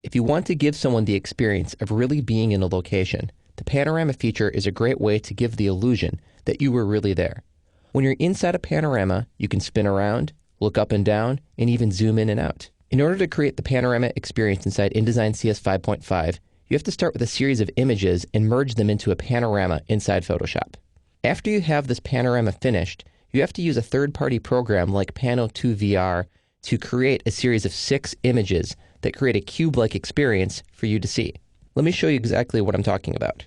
If you want to give someone the experience of really being in a location, the panorama feature is a great way to give the illusion that you were really there. When you're inside a panorama, you can spin around, look up and down, and even zoom in and out. In order to create the panorama experience inside InDesign CS 5.5, you have to start with a series of images and merge them into a panorama inside Photoshop. After you have this panorama finished, you have to use a third-party program like Pano 2 VR to create a series of 6 images that create a cube-like experience for you to see. Let me show you exactly what I'm talking about.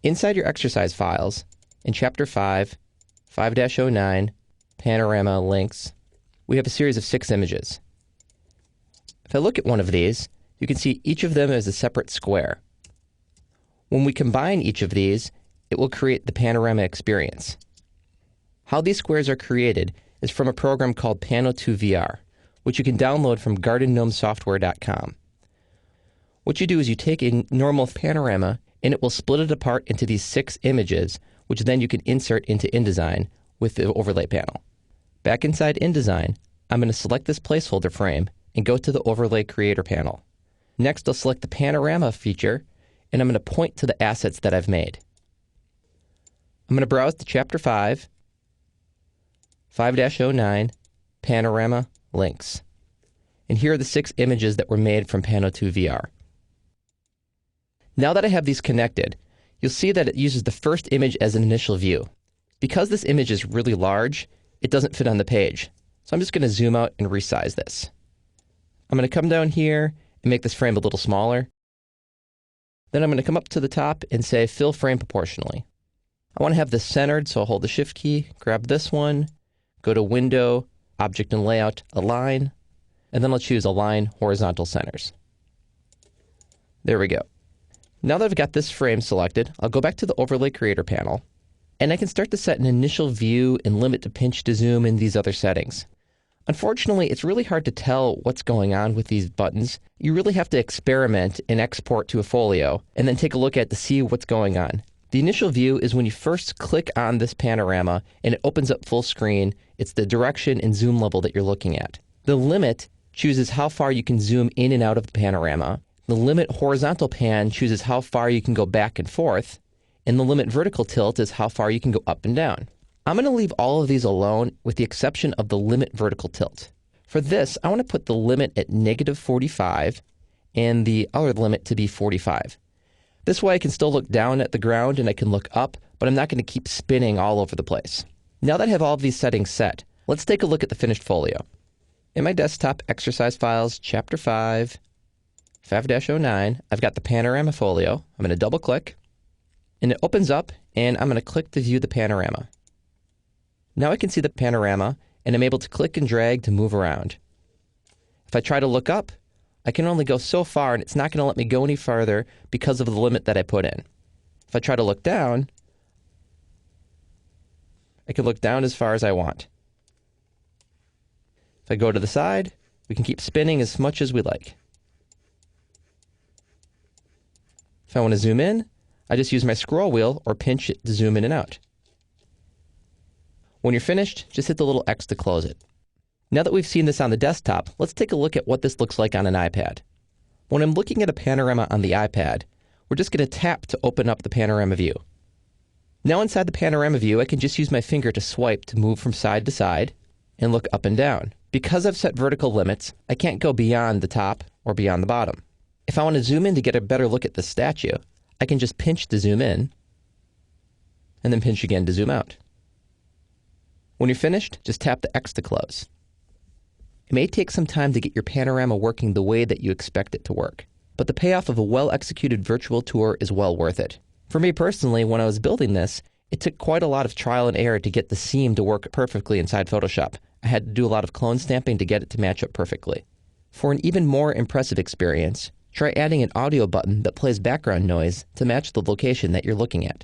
Inside your exercise files, in Chapter 5, 5-09, Panorama Links, we have a series of 6 images. If I look at one of these, you can see each of them as a separate square. When we combine each of these, it will create the panorama experience. How these squares are created is from a program called Pano 2 VR, which you can download from GardenGnomeSoftware.com. What you do is you take a normal panorama and it will split it apart into these 6 images, which then you can insert into InDesign with the overlay panel. Back inside InDesign, I'm going to select this placeholder frame and go to the Overlay Creator panel. Next, I'll select the Panorama feature, and I'm going to point to the assets that I've made. I'm going to browse to Chapter 5, 5-09, Panorama Links. And here are the 6 images that were made from Pano 2 VR. Now that I have these connected, you'll see that it uses the first image as an initial view. Because this image is really large, it doesn't fit on the page. So I'm just going to zoom out and resize this. I'm going to come down here and make this frame a little smaller. Then I'm going to come up to the top and say Fill Frame Proportionally. I want to have this centered, so I'll hold the Shift key, grab this one, go to Window, Object and Layout, Align, and then I'll choose Align Horizontal Centers. There we go. Now that I've got this frame selected, I'll go back to the Overlay Creator panel, and I can start to set an initial view and limit to pinch to zoom in these other settings. Unfortunately, it's really hard to tell what's going on with these buttons. You really have to experiment and export to a folio, and then take a look at it to see what's going on. The initial view is when you first click on this panorama and it opens up full screen. It's the direction and zoom level that you're looking at. The limit chooses how far you can zoom in and out of the panorama. The limit horizontal pan chooses how far you can go back and forth. And the limit vertical tilt is how far you can go up and down. I'm going to leave all of these alone with the exception of the limit vertical tilt. For this, I want to put the limit at -45 and the other limit to be 45. This way I can still look down at the ground and I can look up, but I'm not going to keep spinning all over the place. Now that I have all of these settings set, let's take a look at the finished folio. In my desktop exercise files, Chapter 5, 5-09, I've got the panorama folio. I'm going to double click, and it opens up, and I'm going to click to view the panorama. Now I can see the panorama, and I'm able to click and drag to move around. If I try to look up, I can only go so far, and it's not going to let me go any farther because of the limit that I put in. If I try to look down, I can look down as far as I want. If I go to the side, we can keep spinning as much as we like. If I want to zoom in, I just use my scroll wheel or pinch it to zoom in and out. When you're finished, just hit the little X to close it. Now that we've seen this on the desktop, let's take a look at what this looks like on an iPad. When I'm looking at a panorama on the iPad, we're just going to tap to open up the panorama view. Now inside the panorama view, I can just use my finger to swipe to move from side to side and look up and down. Because I've set vertical limits, I can't go beyond the top or beyond the bottom. If I want to zoom in to get a better look at the statue, I can just pinch to zoom in and then pinch again to zoom out. When you're finished, just tap the X to close. It may take some time to get your panorama working the way that you expect it to work, but the payoff of a well-executed virtual tour is well worth it. For me personally, when I was building this, it took quite a lot of trial and error to get the seam to work perfectly inside Photoshop. I had to do a lot of clone stamping to get it to match up perfectly. For an even more impressive experience, try adding an audio button that plays background noise to match the location that you're looking at.